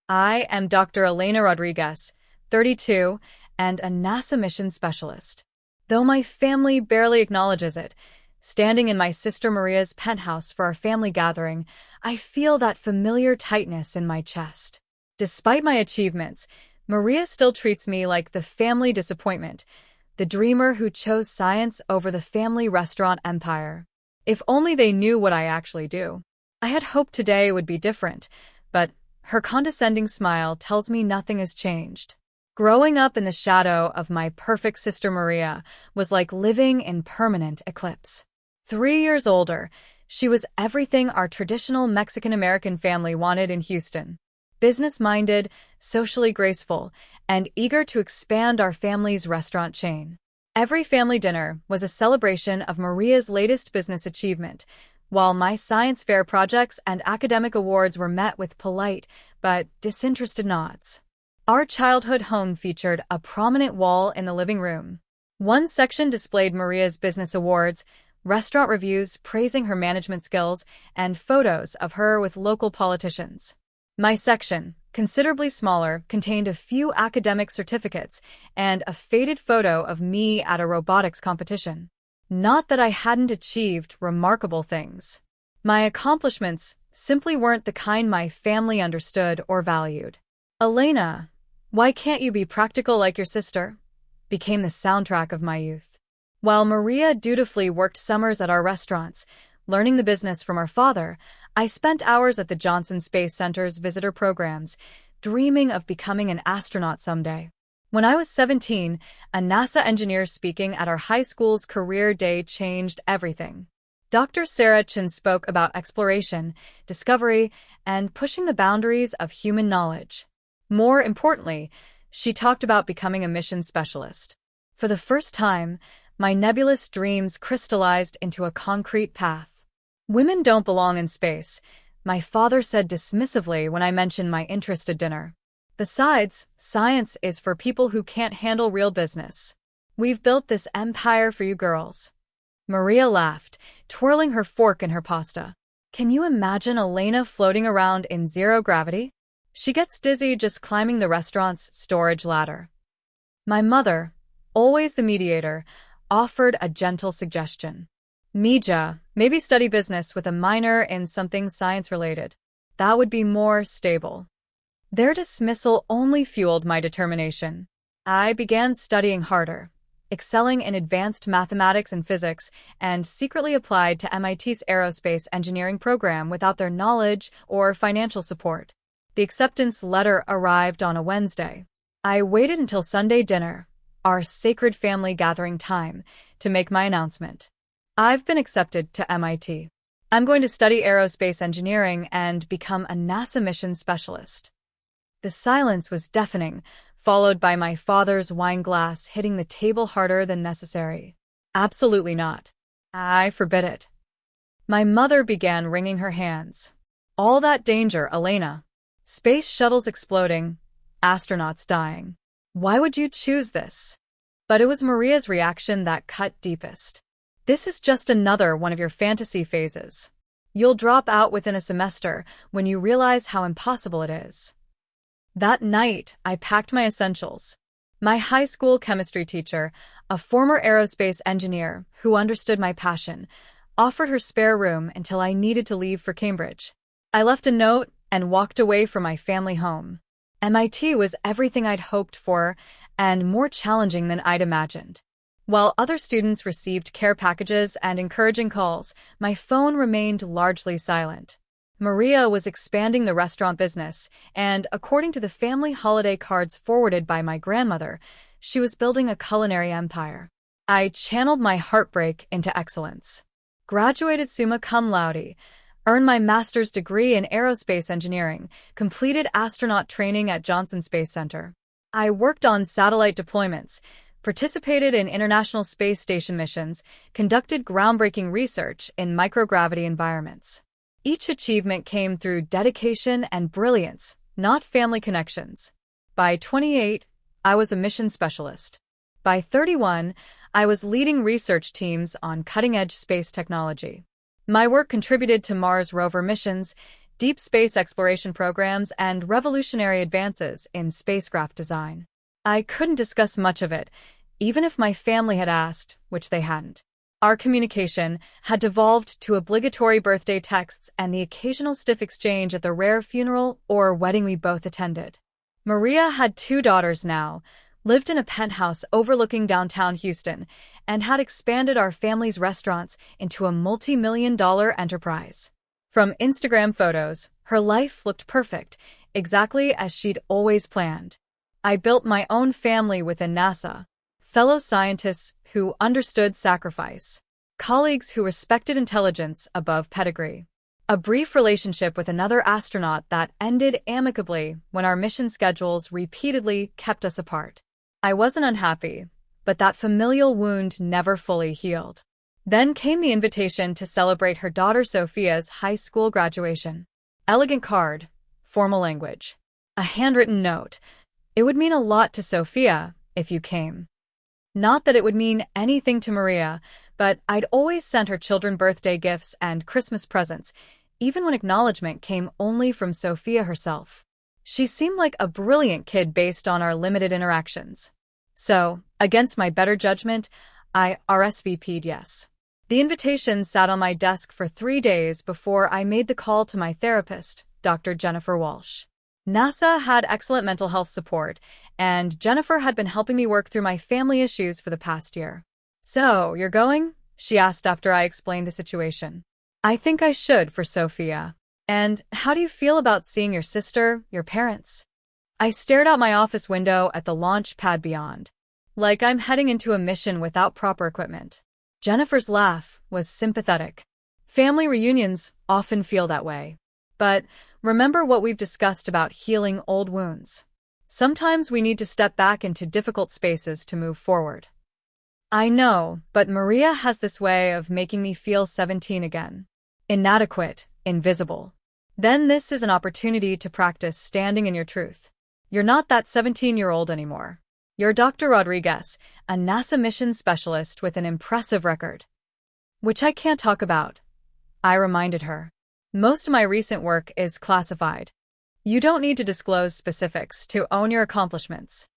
I am Dr. Elena Rodriguez, 32, and a NASA mission specialist. Though my family barely acknowledges it, standing in my sister Maria's penthouse for our family gathering, I feel that familiar tightness in my chest. Despite my achievements, Maria still treats me like the family disappointment, the dreamer who chose science over the family restaurant empire. If only they knew what I actually do. I had hoped today would be different, but her condescending smile tells me nothing has changed. Growing up in the shadow of my perfect sister Maria was like living in permanent eclipse. 3 years older, she was everything our traditional Mexican-American family wanted in Houston. Business-minded, socially graceful, and eager to expand our family's restaurant chain. Every family dinner was a celebration of Maria's latest business achievement, while my science fair projects and academic awards were met with polite but disinterested nods. Our childhood home featured a prominent wall in the living room. One section displayed Maria's business awards, restaurant reviews praising her management skills, and photos of her with local politicians. My section, considerably smaller, contained a few academic certificates and a faded photo of me at a robotics competition. Not that I hadn't achieved remarkable things. My accomplishments simply weren't the kind my family understood or valued. Elena, why can't you be practical like your sister? Became the soundtrack of my youth. While Maria dutifully worked summers at our restaurants, learning the business from our father, I spent hours at the Johnson Space Center's visitor programs, dreaming of becoming an astronaut someday. When I was 17, a NASA engineer speaking at our high school's career day changed everything. Dr. Sarah Chin spoke about exploration, discovery, and pushing the boundaries of human knowledge. More importantly, she talked about becoming a mission specialist. For the first time, my nebulous dreams crystallized into a concrete path. Women don't belong in space, my father said dismissively when I mentioned my interest at dinner. Besides, science is for people who can't handle real business. We've built this empire for you girls. Maria laughed, twirling her fork in her pasta. Can you imagine Elena floating around in zero gravity? She gets dizzy just climbing the restaurant's storage ladder. My mother, always the mediator, offered a gentle suggestion. Mija, maybe study business with a minor in something science-related. That would be more stable. Their dismissal only fueled my determination. I began studying harder, excelling in advanced mathematics and physics, and secretly applied to MIT's aerospace engineering program without their knowledge or financial support. The acceptance letter arrived on a Wednesday. I waited until Sunday dinner, our sacred family gathering time, to make my announcement. I've been accepted to MIT. I'm going to study aerospace engineering and become a NASA mission specialist. The silence was deafening, followed by my father's wine glass hitting the table harder than necessary. Absolutely not. I forbid it. My mother began wringing her hands. All that danger, Elena. Space shuttles exploding, astronauts dying. Why would you choose this? But it was Maria's reaction that cut deepest. This is just another one of your fantasy phases. You'll drop out within a semester when you realize how impossible it is. That night, I packed my essentials. My high school chemistry teacher, a former aerospace engineer who understood my passion, offered her spare room until I needed to leave for Cambridge. I left a note and walked away from my family home. MIT was everything I'd hoped for and more challenging than I'd imagined. While other students received care packages and encouraging calls, my phone remained largely silent. Maria was expanding the restaurant business, and according to the family holiday cards forwarded by my grandmother, she was building a culinary empire. I channeled my heartbreak into excellence. Graduated summa cum laude, earned my master's degree in aerospace engineering, completed astronaut training at Johnson Space Center. I worked on satellite deployments, participated in International Space Station missions, conducted groundbreaking research in microgravity environments. Each achievement came through dedication and brilliance, not family connections. By 28, I was a mission specialist. By 31, I was leading research teams on cutting-edge space technology. My work contributed to Mars rover missions, deep space exploration programs, and revolutionary advances in spacecraft design. I couldn't discuss much of it, even if my family had asked, which they hadn't. Our communication had devolved to obligatory birthday texts and the occasional stiff exchange at the rare funeral or wedding we both attended. Maria had 2 daughters now, lived in a penthouse overlooking downtown Houston, and had expanded our family's restaurants into a multi-million-dollar enterprise. From Instagram photos, her life looked perfect, exactly as she'd always planned. I built my own family within NASA, fellow scientists who understood sacrifice, colleagues who respected intelligence above pedigree. A brief relationship with another astronaut that ended amicably when our mission schedules repeatedly kept us apart. I wasn't unhappy, but that familial wound never fully healed. Then came the invitation to celebrate her daughter Sophia's high school graduation. Elegant card, formal language, a handwritten note. It would mean a lot to Sophia if you came. Not that it would mean anything to Maria, but I'd always sent her children birthday gifts and Christmas presents, even when acknowledgement came only from Sophia herself. She seemed like a brilliant kid based on our limited interactions. So, against my better judgment, I RSVP'd yes. The invitation sat on my desk for 3 days before I made the call to my therapist, Dr. Jennifer Walsh. NASA had excellent mental health support, and Jennifer had been helping me work through my family issues for the past year. "So, you're going?" she asked after I explained the situation. "I think I should for Sophia. And how do you feel about seeing your sister, your parents?" I stared out my office window at the launch pad beyond, like I'm heading into a mission without proper equipment. Jennifer's laugh was sympathetic. Family reunions often feel that way. But remember what we've discussed about healing old wounds. Sometimes we need to step back into difficult spaces to move forward. I know, but Maria has this way of making me feel 17 again. Inadequate, invisible. Then this is an opportunity to practice standing in your truth. You're not that 17-year-old anymore. You're Dr. Rodriguez, a NASA mission specialist with an impressive record. Which I can't talk about, I reminded her. Most of my recent work is classified. You don't need to disclose specifics to own your accomplishments.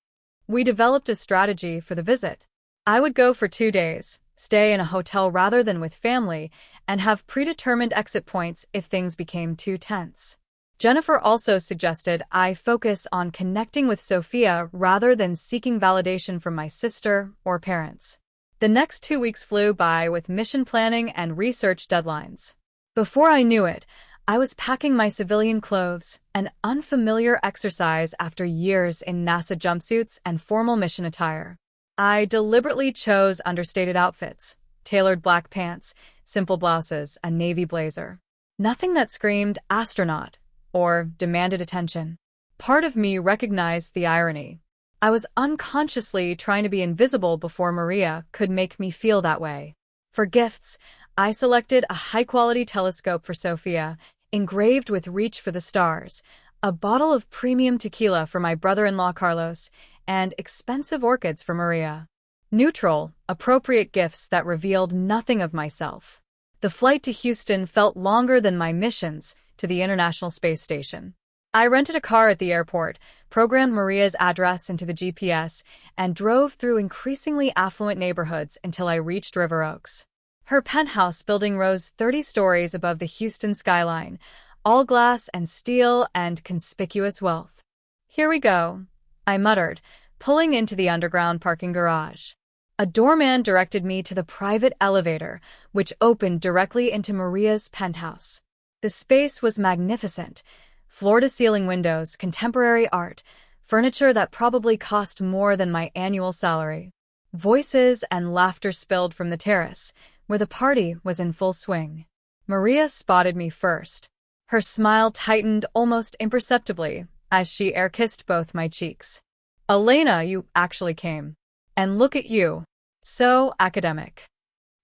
We developed a strategy for the visit. I would go for 2 days, stay in a hotel rather than with family, and have predetermined exit points if things became too tense. Jennifer also suggested I focus on connecting with Sophia rather than seeking validation from my sister or parents. The next 2 weeks flew by with mission planning and research deadlines. Before I knew it, I was packing my civilian clothes, an unfamiliar exercise after years in NASA jumpsuits and formal mission attire. I deliberately chose understated outfits, tailored black pants, simple blouses, a navy blazer. Nothing that screamed astronaut or demanded attention. Part of me recognized the irony. I was unconsciously trying to be invisible before Maria could make me feel that way. For gifts, I selected a high-quality telescope for Sophia, engraved with Reach for the Stars, a bottle of premium tequila for my brother-in-law Carlos, and expensive orchids for Maria. Neutral, appropriate gifts that revealed nothing of myself. The flight to Houston felt longer than my missions to the International Space Station. I rented a car at the airport, programmed Maria's address into the GPS, and drove through increasingly affluent neighborhoods until I reached River Oaks. Her penthouse building rose 30 stories above the Houston skyline, all glass and steel and conspicuous wealth. "Here we go," I muttered, pulling into the underground parking garage. A doorman directed me to the private elevator, which opened directly into Maria's penthouse. The space was magnificent. Floor-to-ceiling windows, contemporary art, furniture that probably cost more than my annual salary. Voices and laughter spilled from the terrace, where the party was in full swing. Maria spotted me first. Her smile tightened almost imperceptibly as she air-kissed both my cheeks. "Elena, you actually came. And look at you. So academic."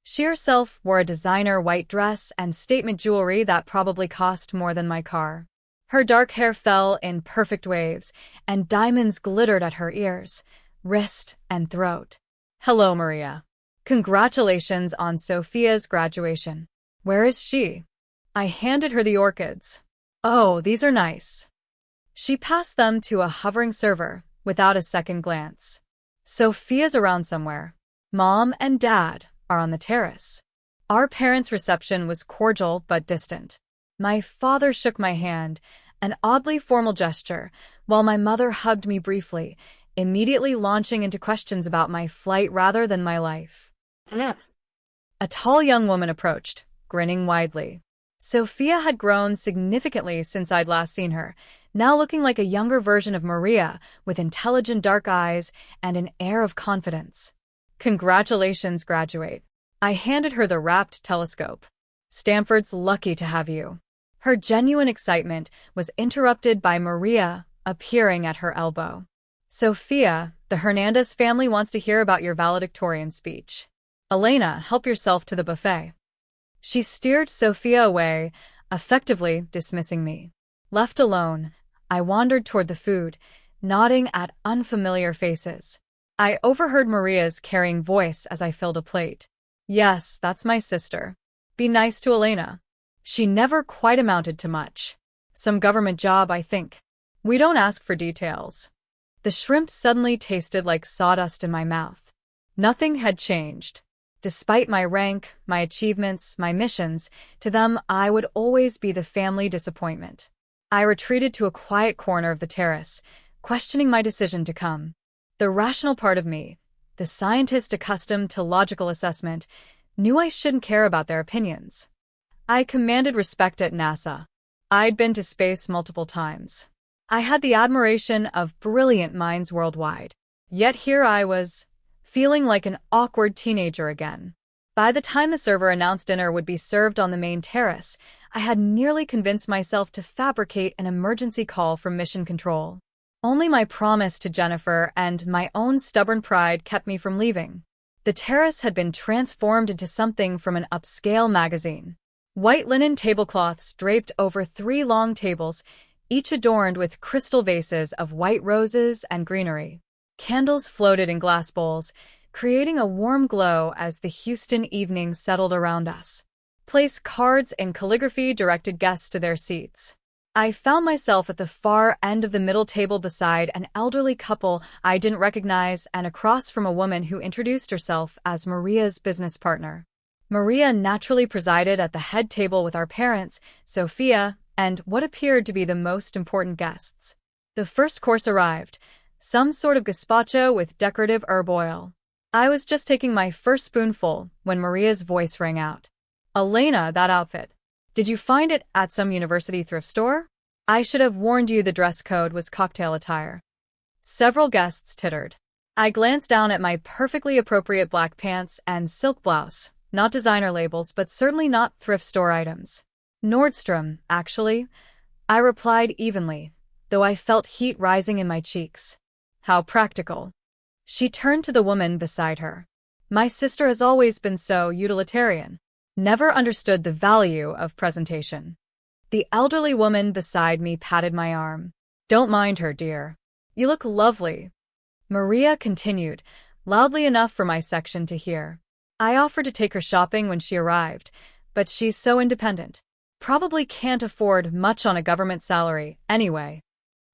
She herself wore a designer white dress and statement jewelry that probably cost more than my car. Her dark hair fell in perfect waves, and diamonds glittered at her ears, wrist, and throat. "Hello, Maria. Congratulations on Sophia's graduation. Where is she?" I handed her the orchids. Oh, these are nice. She passed them to a hovering server without a second glance. Sophia's around somewhere. Mom and Dad are on the terrace. Our parents' reception was cordial but distant. My father shook my hand, an oddly formal gesture, while my mother hugged me briefly, immediately launching into questions about my flight rather than my life. A tall young woman approached, grinning widely. Sophia had grown significantly since I'd last seen her, now looking like a younger version of Maria, with intelligent dark eyes and an air of confidence. Congratulations, graduate. I handed her the wrapped telescope. Stanford's lucky to have you. Her genuine excitement was interrupted by Maria appearing at her elbow. Sophia, the Hernandez family wants to hear about your valedictorian speech. Elena, help yourself to the buffet. She steered Sophia away, effectively dismissing me. Left alone, I wandered toward the food, nodding at unfamiliar faces. I overheard Maria's carrying voice as I filled a plate. Yes, that's my sister. Be nice to Elena. She never quite amounted to much. Some government job, I think. We don't ask for details. The shrimp suddenly tasted like sawdust in my mouth. Nothing had changed. Despite my rank, my achievements, my missions, to them I would always be the family disappointment. I retreated to a quiet corner of the terrace, questioning my decision to come. The rational part of me, the scientist accustomed to logical assessment, knew I shouldn't care about their opinions. I commanded respect at NASA. I'd been to space multiple times. I had the admiration of brilliant minds worldwide. Yet here I was, feeling like an awkward teenager again. By the time the server announced dinner would be served on the main terrace, I had nearly convinced myself to fabricate an emergency call from Mission Control. Only my promise to Jennifer and my own stubborn pride kept me from leaving. The terrace had been transformed into something from an upscale magazine. White linen tablecloths draped over 3 long tables, each adorned with crystal vases of white roses and greenery. Candles floated in glass bowls, creating a warm glow as the Houston evening settled around us. Place cards in calligraphy directed guests to their seats. I found myself at the far end of the middle table beside an elderly couple I didn't recognize and across from a woman who introduced herself as Maria's business partner. Maria naturally presided at the head table with our parents, Sophia, and what appeared to be the most important guests. The first course arrived, some sort of gazpacho with decorative herb oil. I was just taking my first spoonful when Maria's voice rang out. Elena, that outfit. Did you find it at some university thrift store? I should have warned you the dress code was cocktail attire. Several guests tittered. I glanced down at my perfectly appropriate black pants and silk blouse, not designer labels but certainly not thrift store items. Nordstrom, actually, I replied evenly, though I felt heat rising in my cheeks. How practical. She turned to the woman beside her. My sister has always been so utilitarian. Never understood the value of presentation. The elderly woman beside me patted my arm. Don't mind her, dear. You look lovely. Maria continued, loudly enough for my section to hear. I offered to take her shopping when she arrived, but she's so independent. Probably can't afford much on a government salary, anyway.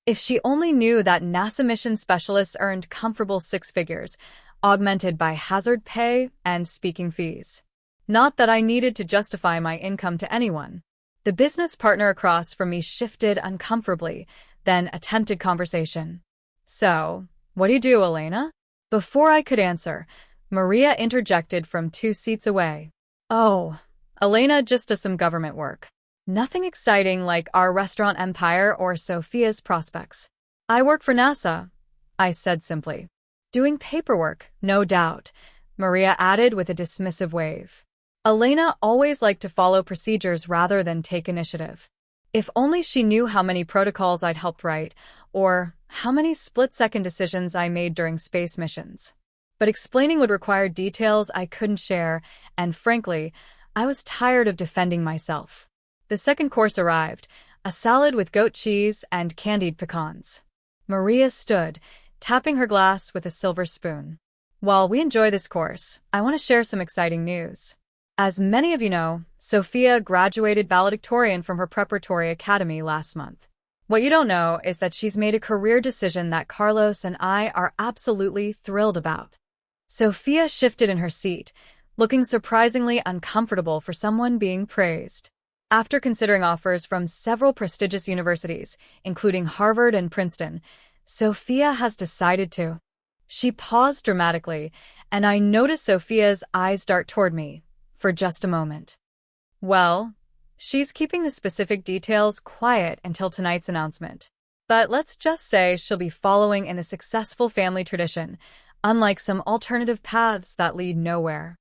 If she only knew that NASA mission specialists earned comfortable 6 figures, augmented by hazard pay and speaking fees. Not that I needed to justify my income to anyone. The business partner across from me shifted uncomfortably, then attempted conversation. So, what do you do, Elena? Before I could answer, Maria interjected from 2 seats away. Oh, Elena just does some government work. Nothing exciting like our restaurant empire or Sophia's prospects. I work for NASA, I said simply. Doing paperwork, no doubt, Maria added with a dismissive wave. Elena always liked to follow procedures rather than take initiative. If only she knew how many protocols I'd helped write, or how many split-second decisions I made during space missions. But explaining would require details I couldn't share, and frankly, I was tired of defending myself. The second course arrived, a salad with goat cheese and candied pecans. Maria stood, tapping her glass with a silver spoon. While we enjoy this course, I want to share some exciting news. As many of you know, Sophia graduated valedictorian from her preparatory academy last month. What you don't know is that she's made a career decision that Carlos and I are absolutely thrilled about. Sophia shifted in her seat, looking surprisingly uncomfortable for someone being praised. After considering offers from several prestigious universities, including Harvard and Princeton, Sophia has decided to. She paused dramatically, and I noticed Sophia's eyes dart toward me for just a moment. Well, she's keeping the specific details quiet until tonight's announcement. But let's just say she'll be following in a successful family tradition, unlike some alternative paths that lead nowhere.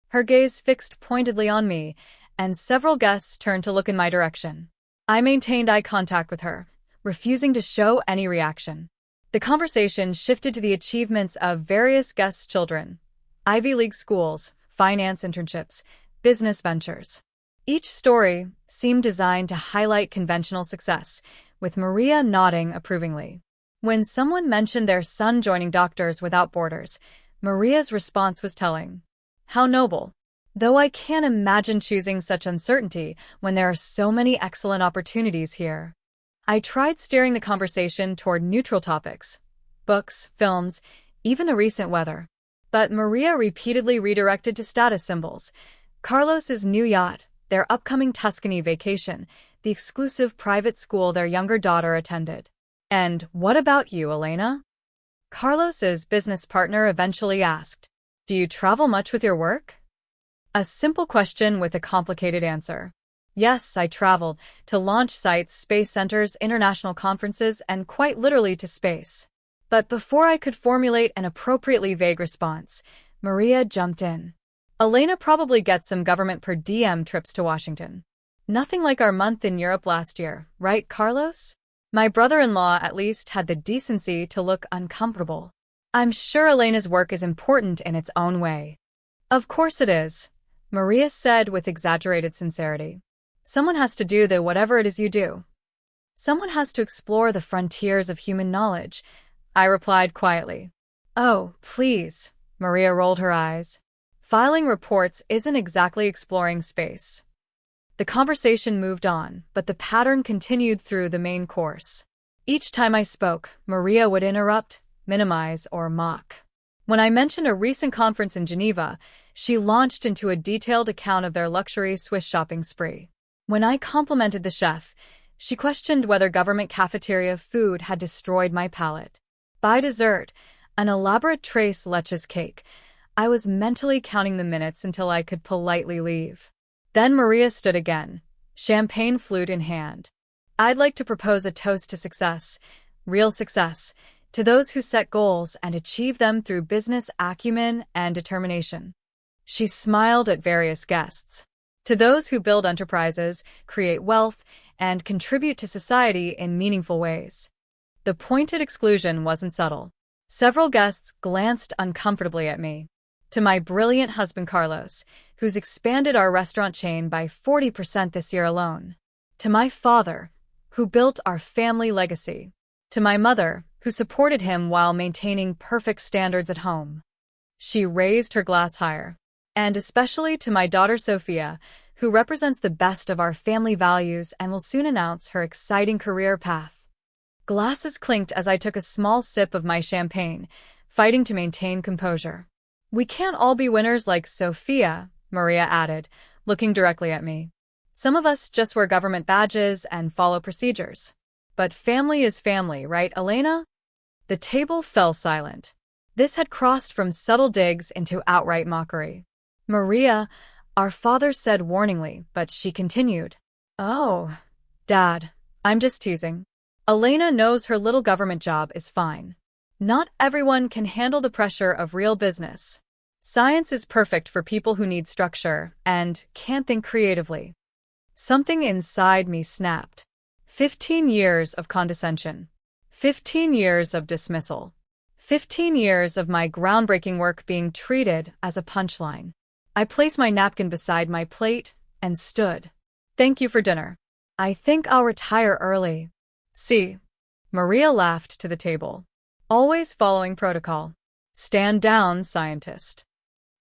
Her gaze fixed pointedly on me, and several guests turned to look in my direction. I maintained eye contact with her, refusing to show any reaction. The conversation shifted to the achievements of various guests' children: Ivy League schools, finance internships, business ventures. Each story seemed designed to highlight conventional success, with Maria nodding approvingly. When someone mentioned their son joining Doctors Without Borders, Maria's response was telling. How noble. Though I can't imagine choosing such uncertainty when there are so many excellent opportunities here. I tried steering the conversation toward neutral topics, books, films, even the recent weather. But Maria repeatedly redirected to status symbols: Carlos's new yacht, their upcoming Tuscany vacation, the exclusive private school their younger daughter attended. And what about you, Elena? Carlos's business partner eventually asked. Do you travel much with your work? A simple question with a complicated answer. Yes, I traveled to launch sites, space centers, international conferences, and quite literally to space. But before I could formulate an appropriately vague response, Maria jumped in. Elena probably gets some government per diem trips to Washington. Nothing like our month in Europe last year, right, Carlos? My brother-in-law at least had the decency to look uncomfortable. I'm sure Elena's work is important in its own way. Of course it is, Maria said with exaggerated sincerity. Someone has to do the whatever it is you do. Someone has to explore the frontiers of human knowledge, I replied quietly. Oh, please, Maria rolled her eyes. Filing reports isn't exactly exploring space. The conversation moved on, but the pattern continued through the main course. Each time I spoke, Maria would interrupt, minimize, or mock. When I mentioned a recent conference in Geneva, she launched into a detailed account of their luxury Swiss shopping spree. When I complimented the chef, she questioned whether government cafeteria food had destroyed my palate. By dessert, an elaborate tres leches cake, I was mentally counting the minutes until I could politely leave. Then Maria stood again, champagne flute in hand. I'd like to propose a toast to success, real success, to those who set goals and achieve them through business acumen and determination. She smiled at various guests. To those who build enterprises, create wealth, and contribute to society in meaningful ways. The pointed exclusion wasn't subtle. Several guests glanced uncomfortably at me. To my brilliant husband Carlos, who's expanded our restaurant chain by 40% this year alone. To my father, who built our family legacy. To my mother, who supported him while maintaining perfect standards at home. She raised her glass higher. And especially to my daughter Sophia, who represents the best of our family values and will soon announce her exciting career path. Glasses clinked as I took a small sip of my champagne, fighting to maintain composure. We can't all be winners like Sophia, Maria added, looking directly at me. Some of us just wear government badges and follow procedures. But family is family, right, Elena? The table fell silent. This had crossed from subtle digs into outright mockery. Maria, our father said warningly, but she continued. Oh, Dad, I'm just teasing. Elena knows her little government job is fine. Not everyone can handle the pressure of real business. Science is perfect for people who need structure and can't think creatively. Something inside me snapped. 15 years of condescension. 15 years of dismissal. 15 years of my groundbreaking work being treated as a punchline. I placed my napkin beside my plate and stood. Thank you for dinner. I think I'll retire early. See. Maria laughed to the table. Always following protocol. Stand down, scientist.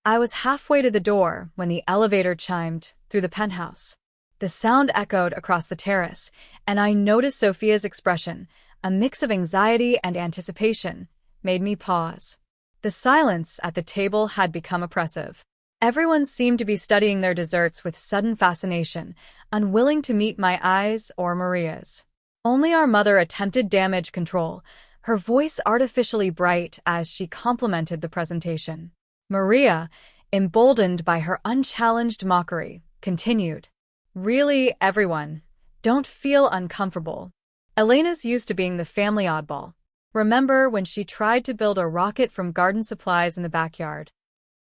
I was halfway to the door when the elevator chimed through the penthouse. The sound echoed across the terrace, and I noticed Sophia's expression, a mix of anxiety and anticipation, made me pause. The silence at the table had become oppressive. Everyone seemed to be studying their desserts with sudden fascination, unwilling to meet my eyes or Maria's. Only our mother attempted damage control, her voice artificially bright as she complimented the presentation. Maria, emboldened by her unchallenged mockery, continued. Really, everyone, don't feel uncomfortable. Elena's used to being the family oddball. Remember when she tried to build a rocket from garden supplies in the backyard?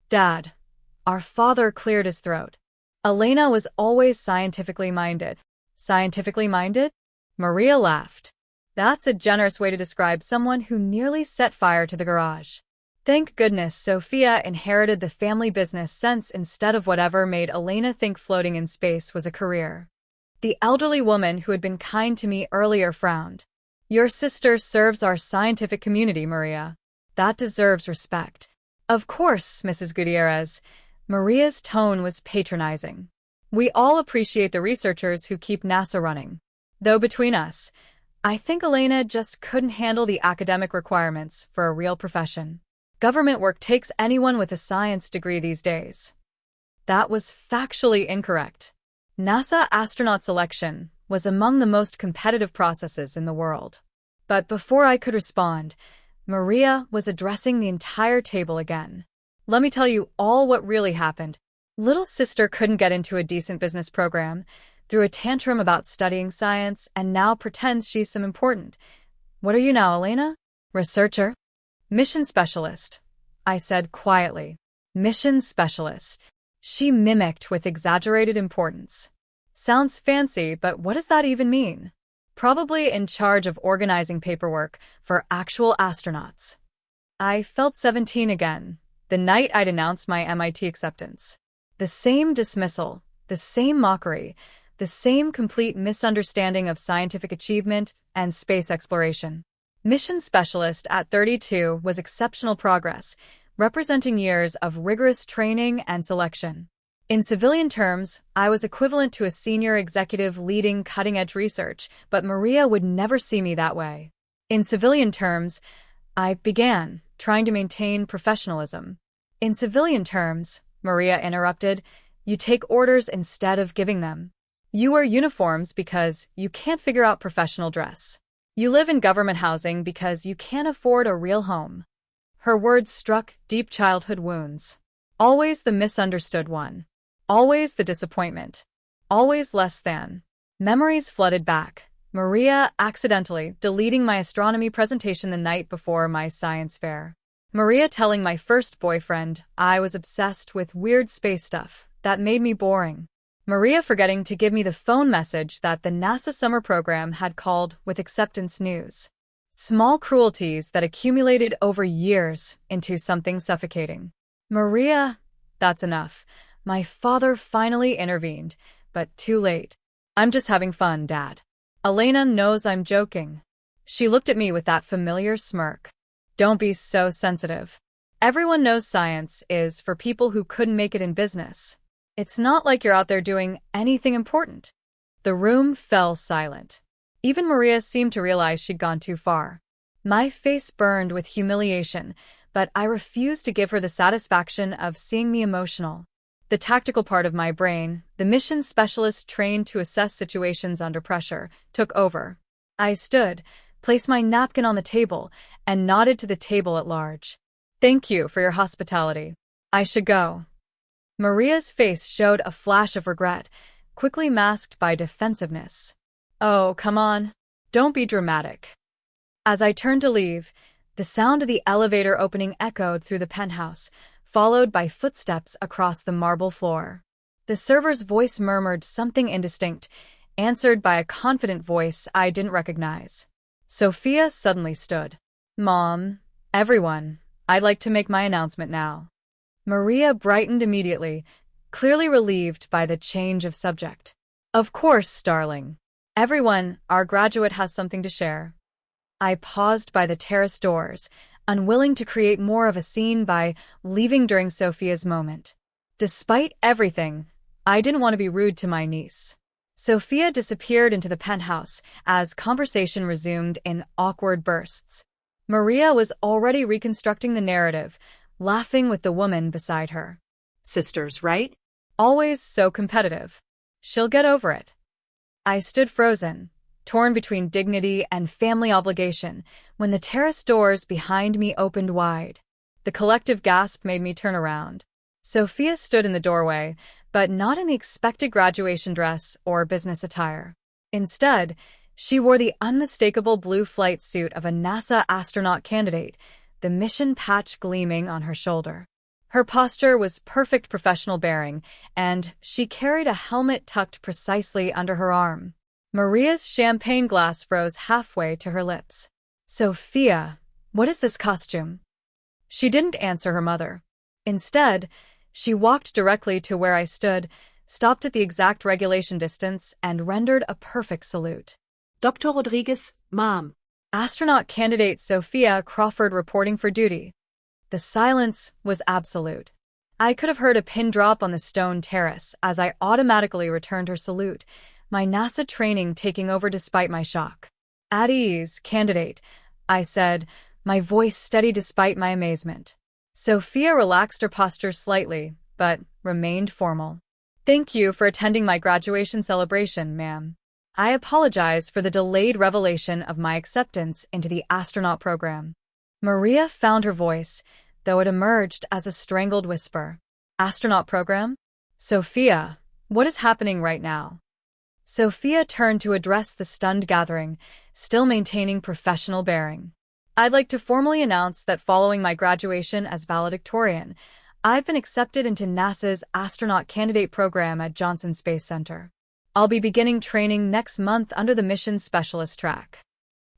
Dad. Our father cleared his throat. Elena was always scientifically minded. Scientifically minded? Maria laughed. That's a generous way to describe someone who nearly set fire to the garage. Thank goodness Sophia inherited the family business sense instead of whatever made Elena think floating in space was a career. The elderly woman who had been kind to me earlier frowned. Your sister serves our scientific community, Maria. That deserves respect. Of course, Mrs. Gutierrez. Maria's tone was patronizing. We all appreciate the researchers who keep NASA running. Though between us, I think Elena just couldn't handle the academic requirements for a real profession. Government work takes anyone with a science degree these days. That was factually incorrect. NASA astronaut selection was among the most competitive processes in the world. But before I could respond, Maria was addressing the entire table again. Let me tell you all what really happened. Little sister couldn't get into a decent business program, threw a tantrum about studying science, and now pretends she's some important. What are you now, Elena? Researcher? Mission specialist, I said quietly. Mission specialist. She mimicked with exaggerated importance. Sounds fancy, but what does that even mean? Probably in charge of organizing paperwork for actual astronauts. I felt 17 again, the night I'd announced my MIT acceptance. The same dismissal, the same mockery, the same complete misunderstanding of scientific achievement and space exploration. Mission specialist at 32 was exceptional progress, representing years of rigorous training and selection. In civilian terms, I was equivalent to a senior executive leading cutting-edge research, but Maria would never see me that way. In civilian terms, I began trying to maintain professionalism. In civilian terms, Maria interrupted, you take orders instead of giving them. You wear uniforms because you can't figure out professional dress. You live in government housing because you can't afford a real home. Her words struck deep childhood wounds. Always the misunderstood one. Always the disappointment. Always less than. Memories flooded back. Maria accidentally deleting my astronomy presentation the night before my science fair. Maria telling my first boyfriend I was obsessed with weird space stuff that made me boring. Maria forgetting to give me the phone message that the NASA summer program had called with acceptance news. Small cruelties that accumulated over years into something suffocating. Maria, that's enough. My father finally intervened, but too late. I'm just having fun, Dad. Elena knows I'm joking. She looked at me with that familiar smirk. Don't be so sensitive. Everyone knows science is for people who couldn't make it in business. It's not like you're out there doing anything important. The room fell silent. Even Maria seemed to realize she'd gone too far. My face burned with humiliation, but I refused to give her the satisfaction of seeing me emotional. The tactical part of my brain, the mission specialist trained to assess situations under pressure, took over. I stood, placed my napkin on the table, and nodded to the table at large. Thank you for your hospitality. I should go. Maria's face showed a flash of regret, quickly masked by defensiveness. Oh, come on. Don't be dramatic. As I turned to leave, the sound of the elevator opening echoed through the penthouse, followed by footsteps across the marble floor. The server's voice murmured something indistinct, answered by a confident voice I didn't recognize. Sophia suddenly stood. Mom, everyone, I'd like to make my announcement now. Maria brightened immediately, clearly relieved by the change of subject. Of course, darling. Everyone, our graduate has something to share. I paused by the terrace doors, unwilling to create more of a scene by leaving during Sophia's moment. Despite everything, I didn't want to be rude to my niece. Sophia disappeared into the penthouse as conversation resumed in awkward bursts. Maria was already reconstructing the narrative, laughing with the woman beside her. Sisters, right? Always so competitive. She'll get over it. I stood frozen, torn between dignity and family obligation, when the terrace doors behind me opened wide. The collective gasp made me turn around. Sophia stood in the doorway, but not in the expected graduation dress or business attire. Instead, she wore the unmistakable blue flight suit of a NASA astronaut candidate, the mission patch gleaming on her shoulder. Her posture was perfect professional bearing, and she carried a helmet tucked precisely under her arm. Maria's champagne glass rose halfway to her lips. "Sophia, what is this costume?" She didn't answer her mother. Instead, she walked directly to where I stood, stopped at the exact regulation distance, and rendered a perfect salute. Dr. Rodriguez, Mom. Astronaut candidate Sophia Crawford reporting for duty. The silence was absolute. I could have heard a pin drop on the stone terrace as I automatically returned her salute, my NASA training taking over despite my shock. "At ease, candidate," I said, my voice steady despite my amazement. Sophia relaxed her posture slightly, but remained formal. "Thank you for attending my graduation celebration, ma'am. I apologize for the delayed revelation of my acceptance into the astronaut program." Maria found her voice, though it emerged as a strangled whisper. "Astronaut program? Sophia, what is happening right now?" Sophia turned to address the stunned gathering, still maintaining professional bearing. "I'd like to formally announce that following my graduation as valedictorian, I've been accepted into NASA's astronaut candidate program at Johnson Space Center. I'll be beginning training next month under the mission specialist track."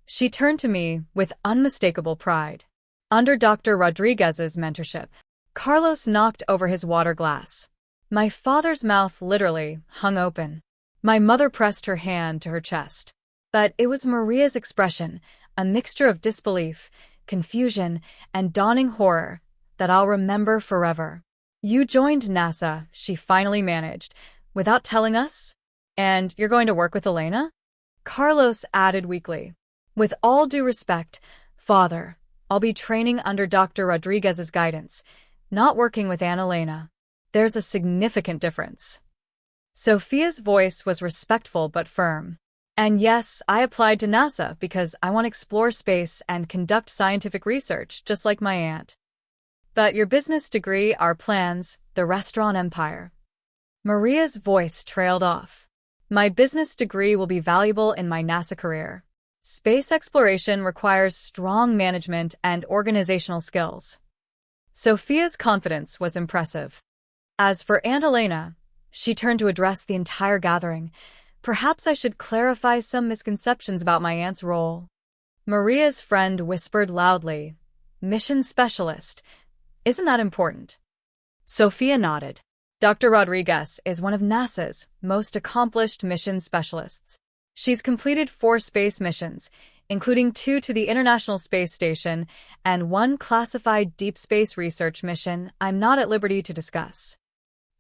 She turned to me with unmistakable pride. Under Dr. Rodriguez's mentorship, Carlos knocked over his water glass. My father's mouth literally hung open. My mother pressed her hand to her chest. But it was Maria's expression, a mixture of disbelief, confusion, and dawning horror, that I'll remember forever. "You joined NASA," she finally managed, "without telling us? And you're going to work with Elena?" Carlos added weakly, "With all due respect, Father, I'll be training under Dr. Rodriguez's guidance, not working with Aunt Elena. There's a significant difference." Sophia's voice was respectful but firm. "And yes, I applied to NASA because I want to explore space and conduct scientific research, just like my aunt. But your business degree, our plans, the restaurant empire." Maria's voice trailed off. "My business degree will be valuable in my NASA career. Space exploration requires strong management and organizational skills." Sophia's confidence was impressive. As for Aunt Elena, she turned to address the entire gathering. "Perhaps I should clarify some misconceptions about my aunt's role." Maria's friend whispered loudly, "Mission specialist. Isn't that important?" Sophia nodded. "Dr. Rodriguez is one of NASA's most accomplished mission specialists. She's completed 4 space missions, including 2 to the International Space Station and 1 classified deep space research mission I'm not at liberty to discuss."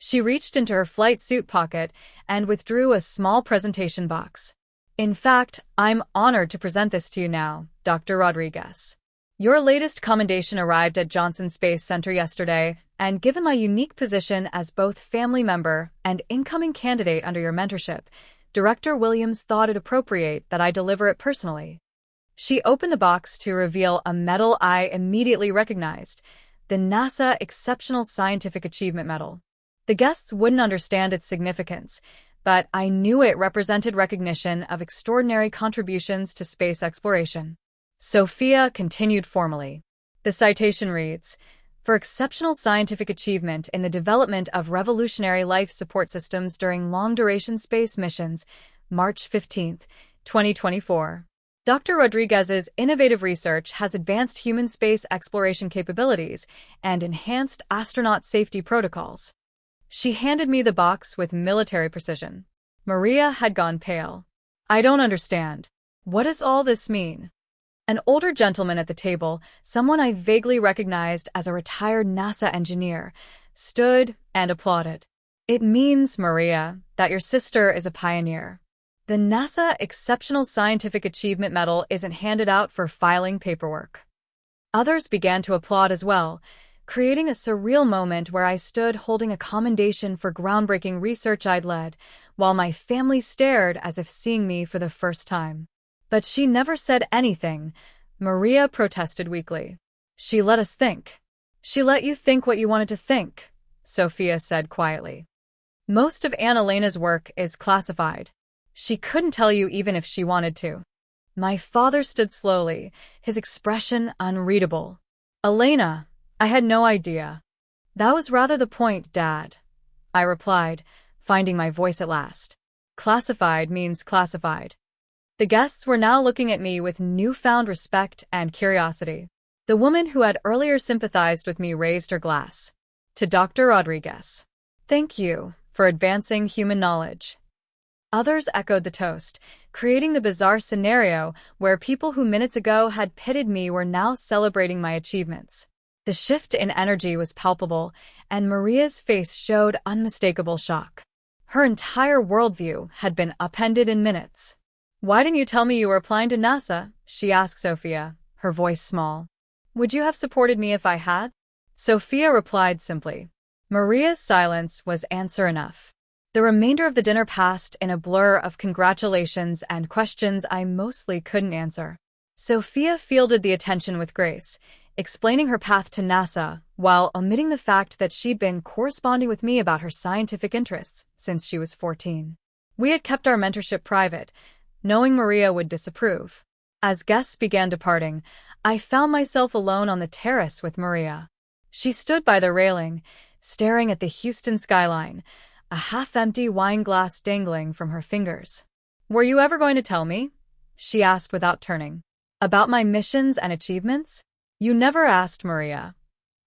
She reached into her flight suit pocket and withdrew a small presentation box. "In fact, I'm honored to present this to you now, Dr. Rodriguez. Your latest commendation arrived at Johnson Space Center yesterday, and given my unique position as both family member and incoming candidate under your mentorship, Director Williams thought it appropriate that I deliver it personally." She opened the box to reveal a medal I immediately recognized, the NASA Exceptional Scientific Achievement Medal. The guests wouldn't understand its significance, but I knew it represented recognition of extraordinary contributions to space exploration. Sophia continued formally. The citation reads, "For exceptional scientific achievement in the development of revolutionary life support systems during long-duration space missions, March 15, 2024. Dr. Rodriguez's innovative research has advanced human space exploration capabilities and enhanced astronaut safety protocols." She handed me the box with military precision. Maria had gone pale. "I don't understand. What does all this mean?" An older gentleman at the table, someone I vaguely recognized as a retired NASA engineer, stood and applauded. "It means, Maria, that your sister is a pioneer. The NASA Exceptional Scientific Achievement Medal isn't handed out for filing paperwork." Others began to applaud as well, creating a surreal moment where I stood holding a commendation for groundbreaking research I'd led, while my family stared as if seeing me for the first time. But she never said anything, Maria protested weakly. "She let us think." "She let you think what you wanted to think," Sophia said quietly. "Most of Annalena's work is classified. She couldn't tell you even if she wanted to." My father stood slowly, his expression unreadable. "Elena, I had no idea." "That was rather the point, Dad," I replied, finding my voice at last. "Classified means classified." The guests were now looking at me with newfound respect and curiosity. The woman who had earlier sympathized with me raised her glass. "To Dr. Rodriguez. Thank you for advancing human knowledge." Others echoed the toast, creating the bizarre scenario where people who minutes ago had pitied me were now celebrating my achievements. The shift in energy was palpable, and Maria's face showed unmistakable shock. Her entire worldview had been upended in minutes. "Why didn't you tell me you were applying to NASA?" she asked Sophia, her voice small. "Would you have supported me if I had?" Sophia replied simply. Maria's silence was answer enough. The remainder of the dinner passed in a blur of congratulations and questions I mostly couldn't answer. Sophia fielded the attention with grace, explaining her path to NASA while omitting the fact that she'd been corresponding with me about her scientific interests since she was 14. We had kept our mentorship private, knowing Maria would disapprove. As guests began departing, I found myself alone on the terrace with Maria. She stood by the railing, staring at the Houston skyline, a half-empty wine glass dangling from her fingers. "Were you ever going to tell me?" she asked without turning. "About my missions and achievements?" "You never asked, Maria."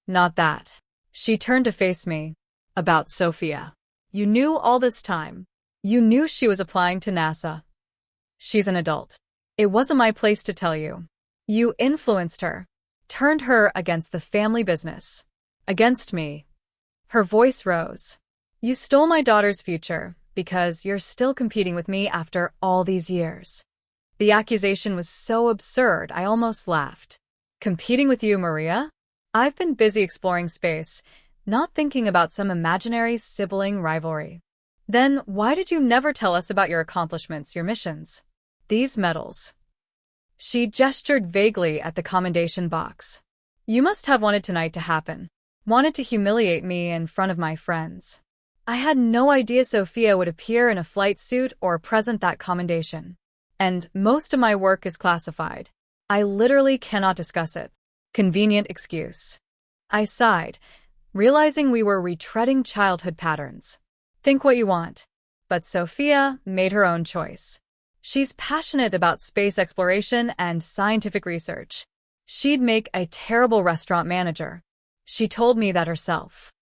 "Not that." She turned to face me. "About Sophia. You knew all this time. You knew she was applying to NASA. She's an adult. It wasn't my place to tell you. You influenced her, turned her against the family business. Against me." Her voice rose. "You stole my daughter's future because you're still competing with me after all these years." The accusation was so absurd, I almost laughed. "Competing with you, Maria? I've been busy exploring space, not thinking about some imaginary sibling rivalry." "Then why did you never tell us about your accomplishments, your missions? These medals?" She gestured vaguely at the commendation box. "You must have wanted tonight to happen. Wanted to humiliate me in front of my friends." I had no idea Sophia would appear in a flight suit or present that commendation. "And most of my work is classified. I literally cannot discuss it." Convenient excuse. I sighed, realizing we were retreading childhood patterns. "Think what you want." But Sophia made her own choice. She's passionate about space exploration and scientific research. She'd make a terrible restaurant manager. She told me that herself.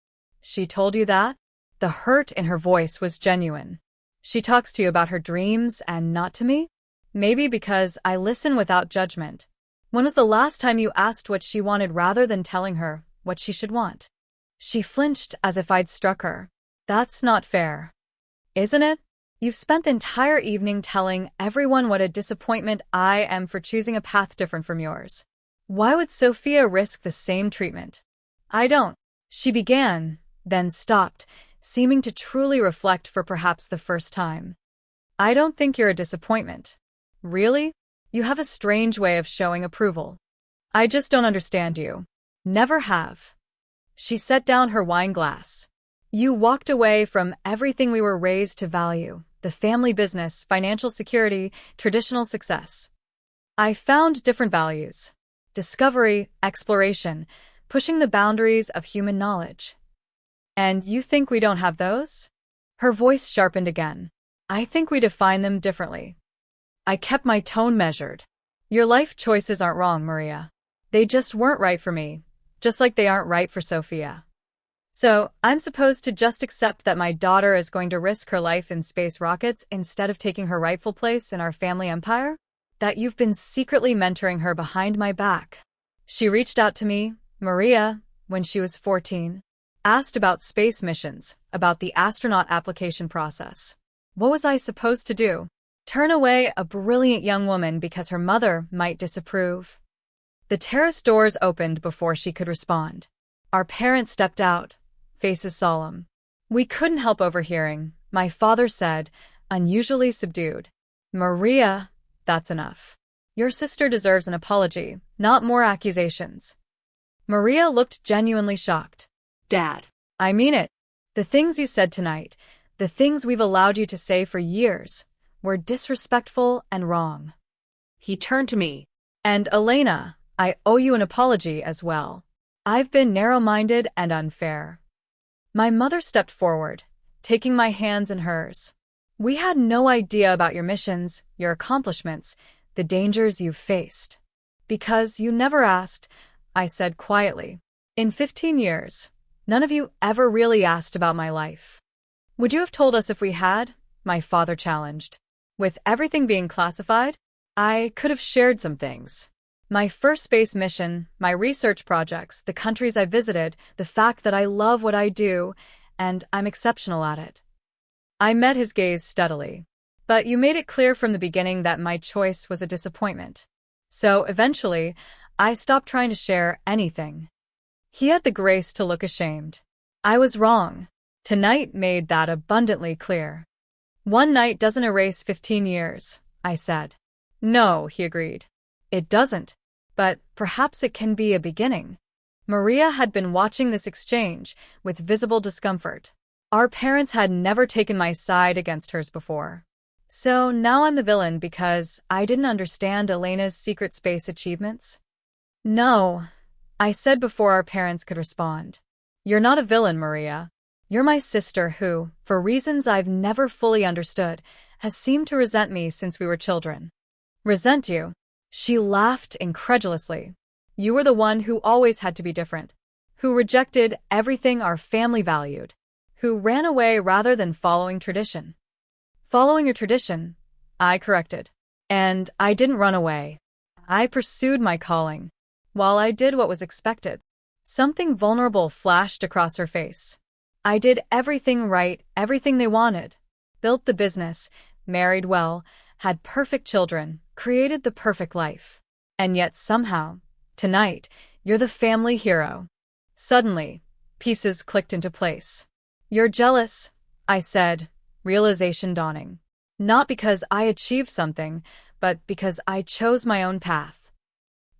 "She told you that?" The hurt in her voice was genuine. "She talks to you about her dreams and not to me?" "Maybe because I listen without judgment." "When was the last time you asked what she wanted rather than telling her what she should want?" She flinched as if I'd struck her. "That's not fair." "Isn't it? You've spent the entire evening telling everyone what a disappointment I am for choosing a path different from yours. Why would Sophia risk the same treatment?" "I don't." She began, then stopped, seeming to truly reflect for perhaps the first time. "I don't think you're a disappointment." "Really? You have a strange way of showing approval." "I just don't understand you. Never have." She set down her wine glass. "You walked away from everything we were raised to value. The family business, financial security, traditional success. I found different values. Discovery, exploration, pushing the boundaries of human knowledge. And you think we don't have those?" Her voice sharpened again. "I think we define them differently." I kept my tone measured. "Your life choices aren't wrong, Maria. They just weren't right for me, just like they aren't right for Sophia. So, I'm supposed to just accept that my daughter is going to risk her life in space rockets instead of taking her rightful place in our family empire?" that you've been secretly mentoring her behind my back. She reached out to me, Maria, when she was 14. Asked about space missions, about the astronaut application process. What was I supposed to do? Turn away a brilliant young woman because her mother might disapprove? The terrace doors opened before she could respond. Our parents stepped out, faces solemn. We couldn't help overhearing, my father said, unusually subdued. Maria, that's enough. Your sister deserves an apology, not more accusations. Maria looked genuinely shocked. Dad. I mean it. The things you said tonight, the things we've allowed you to say for years, were disrespectful and wrong. He turned to me. And Elena, I owe you an apology as well. I've been narrow-minded and unfair. My mother stepped forward, taking my hands in hers. We had no idea about your missions, your accomplishments, the dangers you've faced. Because you never asked, I said quietly. In 15 years, none of you ever really asked about my life. Would you have told us if we had? My father challenged. With everything being classified, I could have shared some things. My first space mission, my research projects, the countries I visited, the fact that I love what I do, and I'm exceptional at it. I met his gaze steadily. But you made it clear from the beginning that my choice was a disappointment. So eventually, I stopped trying to share anything. He had the grace to look ashamed. I was wrong. Tonight made that abundantly clear. One night doesn't erase 15 years, I said. No, he agreed. It doesn't. But perhaps it can be a beginning. Maria had been watching this exchange with visible discomfort. Our parents had never taken my side against hers before. So now I'm the villain because I didn't understand Elena's secret space achievements? No, I said before our parents could respond. You're not a villain, Maria. You're my sister who, for reasons I've never fully understood, has seemed to resent me since we were children. Resent you? She laughed incredulously. You were the one who always had to be different, who rejected everything our family valued, who ran away rather than following tradition. Following your tradition, I corrected. And I didn't run away. I pursued my calling. While I did what was expected, something vulnerable flashed across her face. I did everything right, everything they wanted. Built the business, married well, had perfect children, created the perfect life. And yet somehow, tonight, you're the family hero. Suddenly, pieces clicked into place. You're jealous, I said, realization dawning. Not because I achieved something, but because I chose my own path.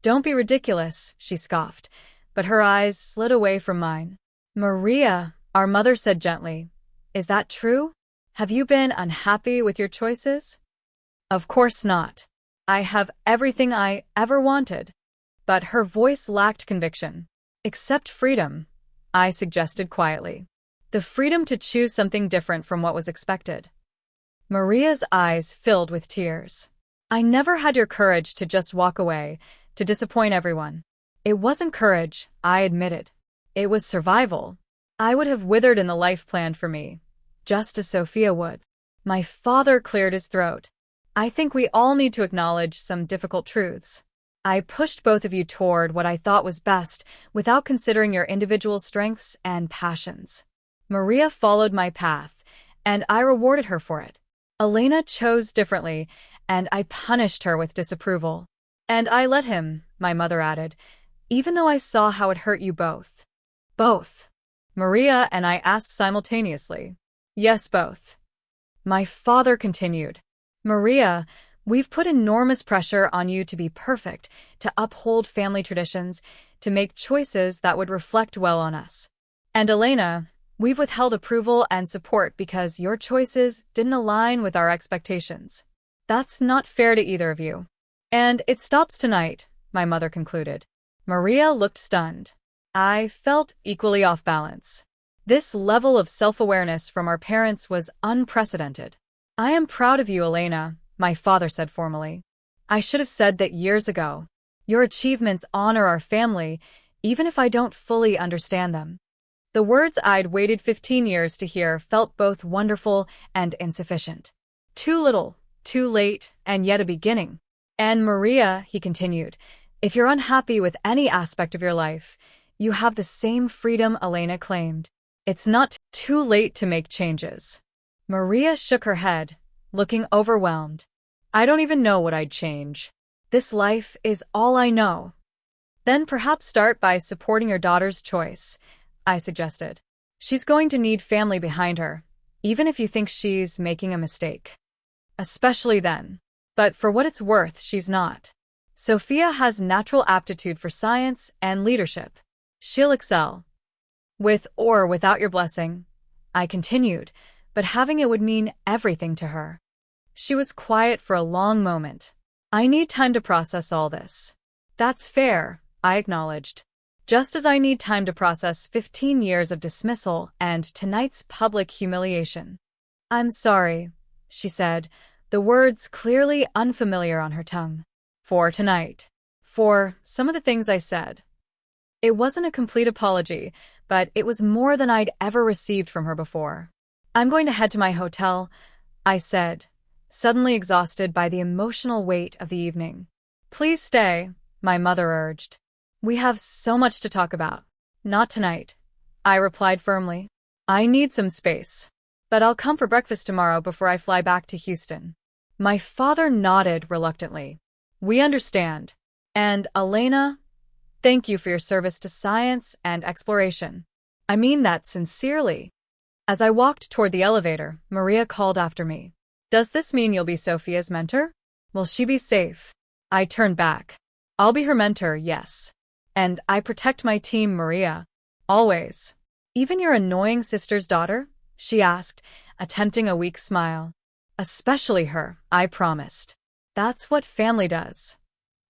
Don't be ridiculous, she scoffed, but her eyes slid away from mine. Maria, our mother said gently, is that true? Have you been unhappy with your choices? Of course not. I have everything I ever wanted. But her voice lacked conviction. Except freedom, I suggested quietly. The freedom to choose something different from what was expected. Maria's eyes filled with tears. I never had your courage to just walk away, to disappoint everyone. It wasn't courage, I admitted. It was survival. I would have withered in the life planned for me, just as Sophia would. My father cleared his throat. I think we all need to acknowledge some difficult truths. I pushed both of you toward what I thought was best without considering your individual strengths and passions. Maria followed my path, and I rewarded her for it. Elena chose differently, and I punished her with disapproval. And I let him, my mother added, even though I saw how it hurt you both. Both. Maria and I asked simultaneously. Yes, both. My father continued. Maria, we've put enormous pressure on you to be perfect, to uphold family traditions, to make choices that would reflect well on us. And Elena, we've withheld approval and support because your choices didn't align with our expectations. That's not fair to either of you. And it stops tonight, my mother concluded. Maria looked stunned. I felt equally off balance. This level of self-awareness from our parents was unprecedented. I am proud of you, Elena, my father said formally. I should have said that years ago. Your achievements honor our family, even if I don't fully understand them. The words I'd waited 15 years to hear felt both wonderful and insufficient. Too little, too late, and yet a beginning. And Maria, he continued, if you're unhappy with any aspect of your life, you have the same freedom Elena claimed. It's not too late to make changes. Maria shook her head, looking overwhelmed. I don't even know what I'd change. This life is all I know. Then perhaps start by supporting your daughter's choice, I suggested. She's going to need family behind her, even if you think she's making a mistake. Especially then. But for what it's worth, she's not. Sophia has natural aptitude for science and leadership. She'll excel. With or without your blessing, I continued, but having it would mean everything to her. She was quiet for a long moment. I need time to process all this. That's fair, I acknowledged. Just as I need time to process 15 years of dismissal and tonight's public humiliation. I'm sorry, she said, the words clearly unfamiliar on her tongue. For tonight. For some of the things I said. It wasn't a complete apology, but it was more than I'd ever received from her before. I'm going to head to my hotel, I said, suddenly exhausted by the emotional weight of the evening. Please stay, my mother urged. We have so much to talk about. Not tonight, I replied firmly. I need some space. But I'll come for breakfast tomorrow before I fly back to Houston. My father nodded reluctantly. We understand. And, Elena, thank you for your service to science and exploration. I mean that sincerely. As I walked toward the elevator, Maria called after me. Does this mean you'll be Sophia's mentor? Will she be safe? I turned back. I'll be her mentor, yes. And I protect my team, Maria. Always. Even your annoying sister's daughter? She asked, attempting a weak smile. Especially her, I promised. That's what family does.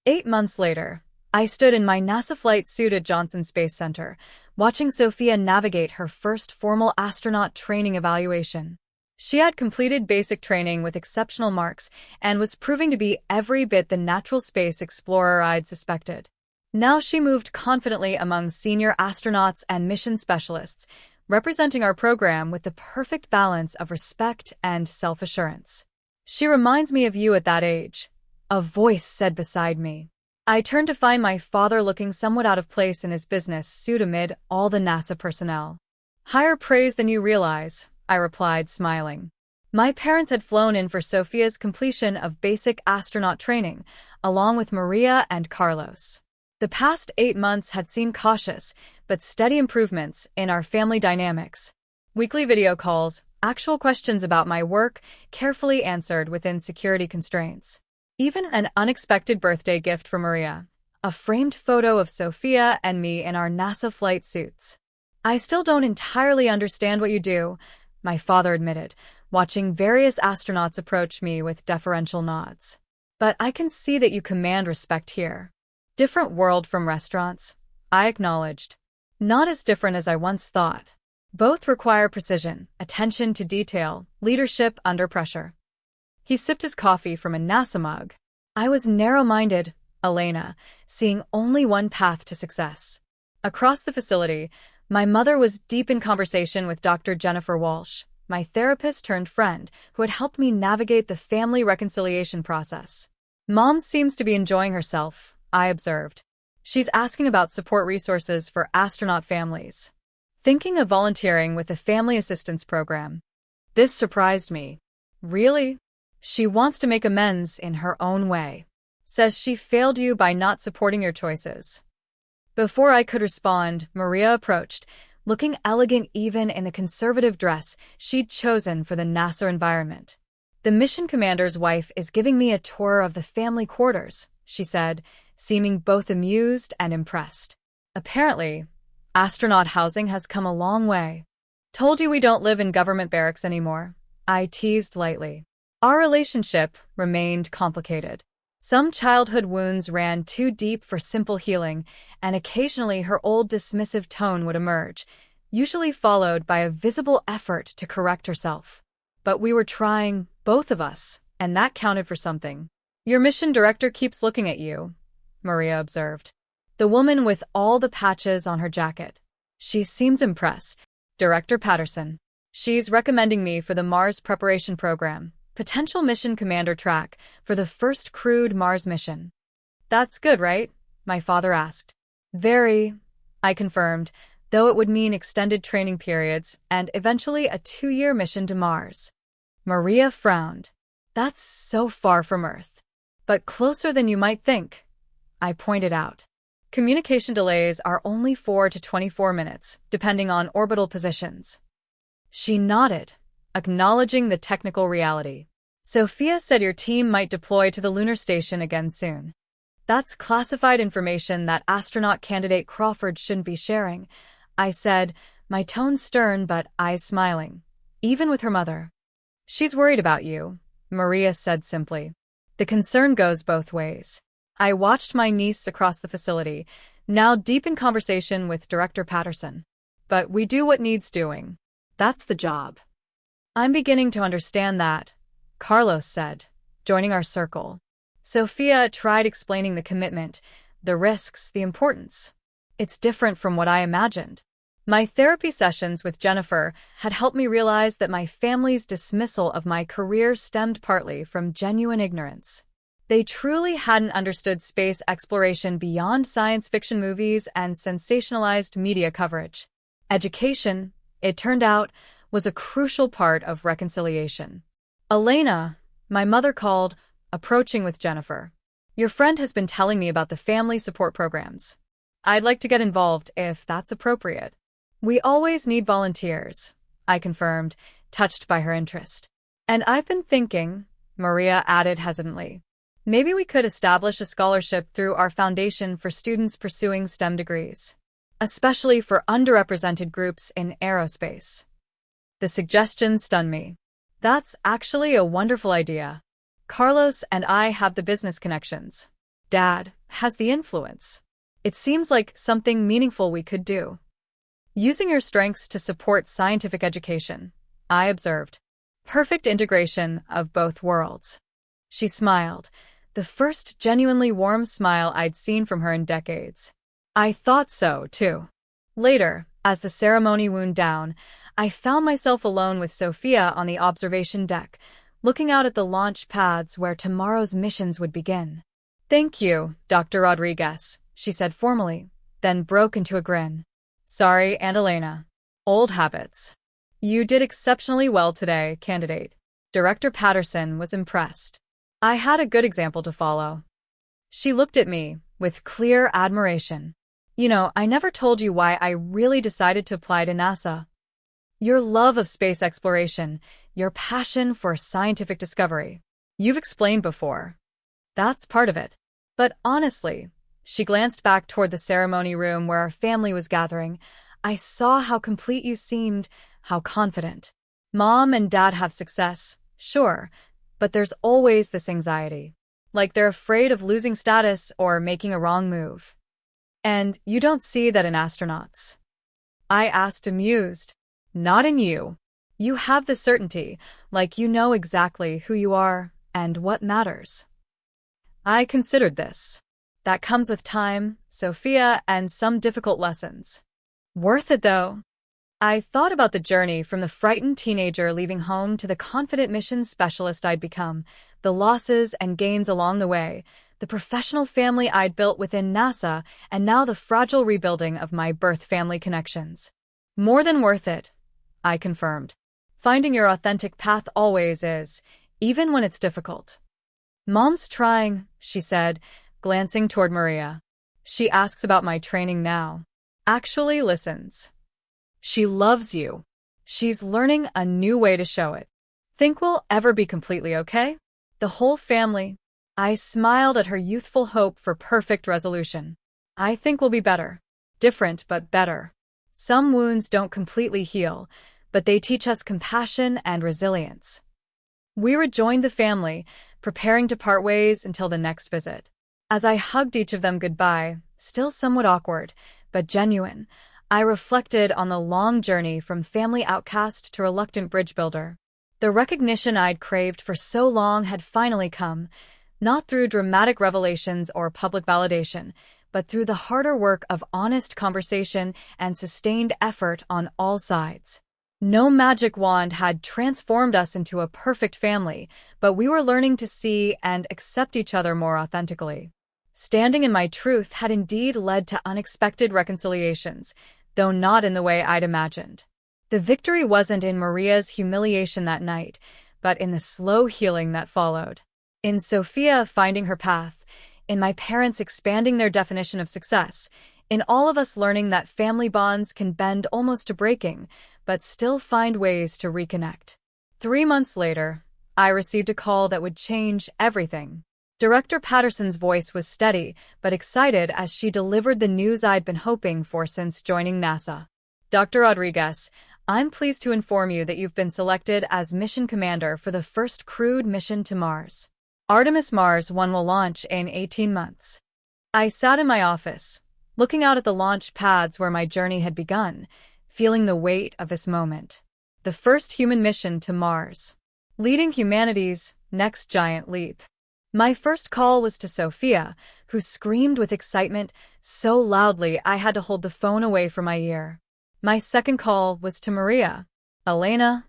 8 months later, I stood in my NASA flight suit at Johnson Space Center, watching Sophia navigate her first formal astronaut training evaluation. She had completed basic training with exceptional marks and was proving to be every bit the natural space explorer I'd suspected. Now she moved confidently among senior astronauts and mission specialists, representing our program with the perfect balance of respect and self-assurance. She reminds me of you at that age, a voice said beside me. I turned to find my father looking somewhat out of place in his business suit amid all the NASA personnel. Higher praise than you realize, I replied, smiling. My parents had flown in for Sophia's completion of basic astronaut training, along with Maria and Carlos. The past 8 months had seen cautious, but steady improvements in our family dynamics. Weekly video calls, actual questions about my work, carefully answered within security constraints. Even an unexpected birthday gift for Maria, a framed photo of Sophia and me in our NASA flight suits. I still don't entirely understand what you do, my father admitted, watching various astronauts approach me with deferential nods. But I can see that you command respect here. Different world from restaurants, I acknowledged. Not as different as I once thought. Both require precision, attention to detail, leadership under pressure. He sipped his coffee from a NASA mug. I was narrow-minded, Elena, seeing only one path to success. Across the facility, my mother was deep in conversation with Dr. Jennifer Walsh, my therapist turned friend, who had helped me navigate the family reconciliation process. Mom seems to be enjoying herself, I observed. She's asking about support resources for astronaut families. Thinking of volunteering with the Family Assistance Program. This surprised me. Really? She wants to make amends in her own way. Says she failed you by not supporting your choices. Before I could respond, Maria approached, looking elegant even in the conservative dress she'd chosen for the NASA environment. The mission commander's wife is giving me a tour of the family quarters, she said, seeming both amused and impressed. Apparently, astronaut housing has come a long way. Told you we don't live in government barracks anymore, I teased lightly. Our relationship remained complicated. Some childhood wounds ran too deep for simple healing, and occasionally her old dismissive tone would emerge, usually followed by a visible effort to correct herself. But we were trying, both of us, and that counted for something. Your mission director keeps looking at you, Maria observed. The woman with all the patches on her jacket. She seems impressed. Director Patterson. She's recommending me for the Mars preparation program, potential mission commander track for the first crewed Mars mission. That's good, right? My father asked. Very, I confirmed, though it would mean extended training periods and eventually a 2-year mission to Mars. Maria frowned. That's so far from Earth. But closer than you might think, I pointed out. Communication delays are only 4 to 24 minutes, depending on orbital positions. She nodded, acknowledging the technical reality. Sophia said your team might deploy to the lunar station again soon. That's classified information that astronaut candidate Crawford shouldn't be sharing, I said, my tone stern but eyes smiling, even with her mother. She's worried about you, Maria said simply. The concern goes both ways. I watched my niece across the facility, now deep in conversation with Director Patterson. But we do what needs doing. That's the job. I'm beginning to understand that, Carlos said, joining our circle. Sophia tried explaining the commitment, the risks, the importance. It's different from what I imagined. My therapy sessions with Jennifer had helped me realize that my family's dismissal of my career stemmed partly from genuine ignorance. They truly hadn't understood space exploration beyond science fiction movies and sensationalized media coverage. Education, it turned out, was a crucial part of reconciliation. Elena, my mother called, approaching with Jennifer. Your friend has been telling me about the family support programs. I'd like to get involved if that's appropriate. We always need volunteers, I confirmed, touched by her interest. And I've been thinking, Maria added hesitantly, maybe we could establish a scholarship through our foundation for students pursuing STEM degrees, especially for underrepresented groups in aerospace. The suggestion stunned me. That's actually a wonderful idea. Carlos and I have the business connections. Dad has the influence. It seems like something meaningful we could do. Using your strengths to support scientific education, I observed. Perfect integration of both worlds. She smiled, the first genuinely warm smile I'd seen from her in decades. I thought so, too. Later, as the ceremony wound down, I found myself alone with Sophia on the observation deck, looking out at the launch pads where tomorrow's missions would begin. Thank you, Dr. Rodriguez, she said formally, then broke into a grin. Sorry, Aunt Elena. Old habits. You did exceptionally well today, candidate. Director Patterson was impressed. I had a good example to follow. She looked at me with clear admiration. You know, I never told you why I really decided to apply to NASA. Your love of space exploration, your passion for scientific discovery. You've explained before. That's part of it. But honestly, she glanced back toward the ceremony room where our family was gathering. I saw how complete you seemed, how confident. Mom and Dad have success, sure, but there's always this anxiety. Like they're afraid of losing status or making a wrong move. And you don't see that in astronauts. I asked, amused. Not in you. You have the certainty, like you know exactly who you are and what matters. I considered this. That comes with time, Sophia, and some difficult lessons. Worth it, though. I thought about the journey from the frightened teenager leaving home to the confident mission specialist I'd become, the losses and gains along the way, the professional family I'd built within NASA, and now the fragile rebuilding of my birth family connections. More than worth it, I confirmed. Finding your authentic path always is, even when it's difficult. Mom's trying, she said, glancing toward Maria. She asks about my training now. Actually listens. She loves you. She's learning a new way to show it. Think we'll ever be completely okay? The whole family. I smiled at her youthful hope for perfect resolution. I think we'll be better. Different, but better. Some wounds don't completely heal, but they teach us compassion and resilience. We rejoined the family, preparing to part ways until the next visit. As I hugged each of them goodbye, still somewhat awkward, but genuine, I reflected on the long journey from family outcast to reluctant bridge builder. The recognition I'd craved for so long had finally come, not through dramatic revelations or public validation, but through the harder work of honest conversation and sustained effort on all sides. No magic wand had transformed us into a perfect family, but we were learning to see and accept each other more authentically. Standing in my truth had indeed led to unexpected reconciliations, though not in the way I'd imagined. The victory wasn't in Maria's humiliation that night, but in the slow healing that followed. In Sophia finding her path, in my parents expanding their definition of success, in all of us learning that family bonds can bend almost to breaking, but still find ways to reconnect. 3 months later, I received a call that would change everything. Director Patterson's voice was steady, but excited as she delivered the news I'd been hoping for since joining NASA. Dr. Rodriguez, I'm pleased to inform you that you've been selected as mission commander for the first crewed mission to Mars. Artemis Mars 1 will launch in 18 months. I sat in my office, looking out at the launch pads where my journey had begun, feeling the weight of this moment. The first human mission to Mars, leading humanity's next giant leap. My first call was to Sophia, who screamed with excitement so loudly I had to hold the phone away from my ear. My second call was to Maria. Elena?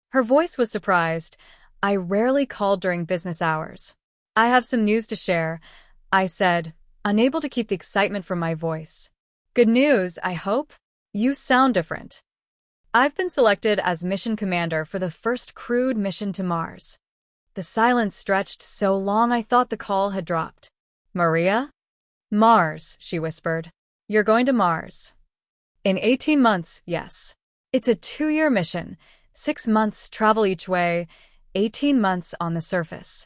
Her voice was surprised. I rarely called during business hours. I have some news to share, I said, unable to keep the excitement from my voice. Good news, I hope? You sound different. I've been selected as mission commander for the first crewed mission to Mars. The silence stretched so long I thought the call had dropped. Maria? Mars, she whispered. You're going to Mars. In 18 months, yes. It's a 2-year mission, 6 months travel each way, 18 months on the surface.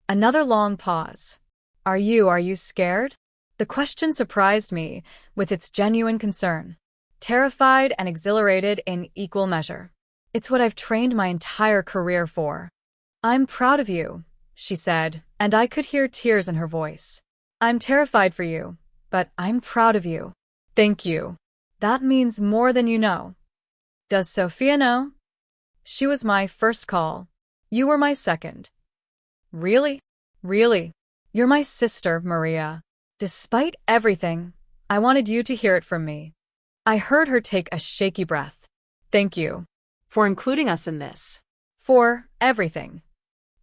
Another long pause. Are you scared? The question surprised me with its genuine concern. Terrified and exhilarated in equal measure. It's what I've trained my entire career for. I'm proud of you, she said, and I could hear tears in her voice. I'm terrified for you, but I'm proud of you. Thank you. That means more than you know. Does Sophia know? She was my first call. You were my second. Really? Really? You're my sister, Maria. Despite everything, I wanted you to hear it from me. I heard her take a shaky breath. Thank you. For including us in this. For everything.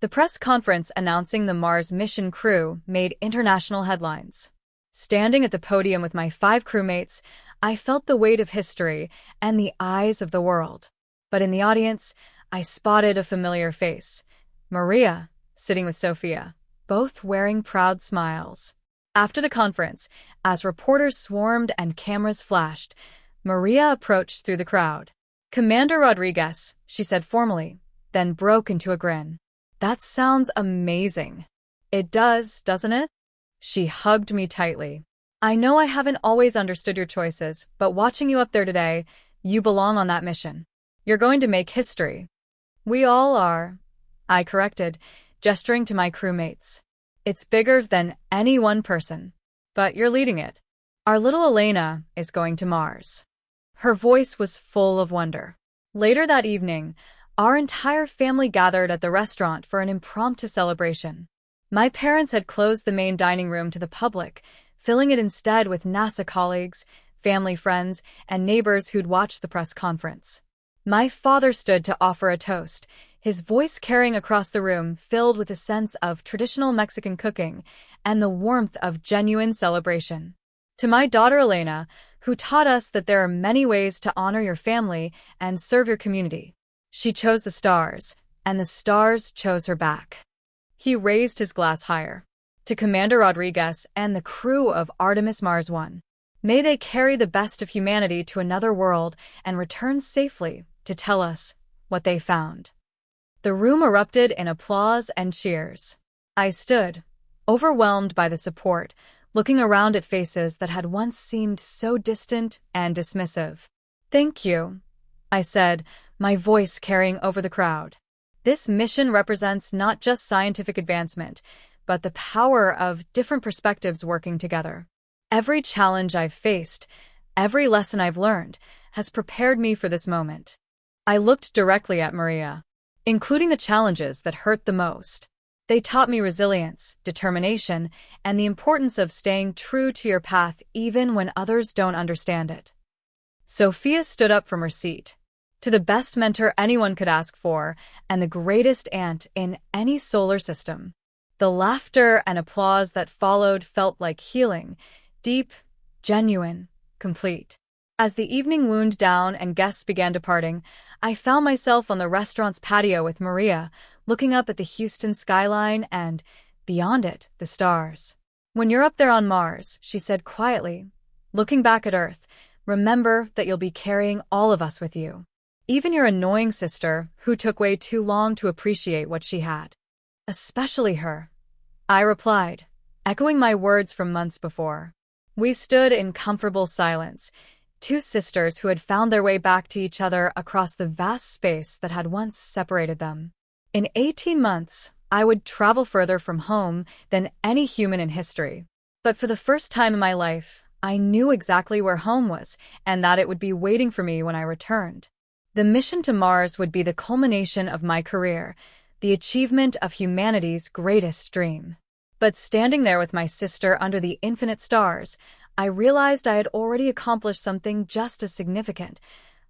The press conference announcing the Mars mission crew made international headlines. Standing at the podium with my 5 crewmates, I felt the weight of history and the eyes of the world. But in the audience, I spotted a familiar face. Maria, sitting with Sophia, both wearing proud smiles. After the conference, as reporters swarmed and cameras flashed, Maria approached through the crowd. Commander Rodriguez, she said formally, then broke into a grin. That sounds amazing. It does, doesn't it? She hugged me tightly. I know I haven't always understood your choices, but watching you up there today, you belong on that mission. You're going to make history. We all are, I corrected, gesturing to my crewmates. It's bigger than any one person, but you're leading it. Our little Elena is going to Mars. Her voice was full of wonder. Later that evening, our entire family gathered at the restaurant for an impromptu celebration. My parents had closed the main dining room to the public, filling it instead with NASA colleagues, family friends, and neighbors who'd watched the press conference. My father stood to offer a toast, his voice carrying across the room filled with a sense of traditional Mexican cooking and the warmth of genuine celebration. To my daughter Elena, who taught us that there are many ways to honor your family and serve your community. She chose the stars, and the stars chose her back. He raised his glass higher. To Commander Rodriguez and the crew of Artemis Mars 1. May they carry the best of humanity to another world and return safely to tell us what they found. The room erupted in applause and cheers. I stood, overwhelmed by the support, looking around at faces that had once seemed so distant and dismissive. Thank you, I said, my voice carrying over the crowd. This mission represents not just scientific advancement, but the power of different perspectives working together. Every challenge I've faced, every lesson I've learned, has prepared me for this moment. I looked directly at Maria, including the challenges that hurt the most. They taught me resilience, determination, and the importance of staying true to your path even when others don't understand it. Sophia stood up from her seat. to the best mentor anyone could ask for, and the greatest aunt in any solar system. The laughter and applause that followed felt like healing, deep, genuine, complete. As the evening wound down and guests began departing, I found myself on the restaurant's patio with Maria, looking up at the Houston skyline and, beyond it, the stars. "When you're up there on Mars," she said quietly, "looking back at Earth, remember that you'll be carrying all of us with you. Even your annoying sister, who took way too long to appreciate what she had." "Especially her," I replied, echoing my words from months before. We stood in comfortable silence, two sisters who had found their way back to each other across the vast space that had once separated them. In 18 months, I would travel further from home than any human in history. But for the first time in my life, I knew exactly where home was and that it would be waiting for me when I returned. The mission to Mars would be the culmination of my career, the achievement of humanity's greatest dream. But standing there with my sister under the infinite stars, I realized I had already accomplished something just as significant.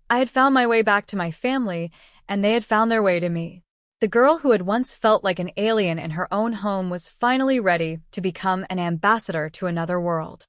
I had found my way back to my family, and they had found their way to me. The girl who had once felt like an alien in her own home was finally ready to become an ambassador to another world.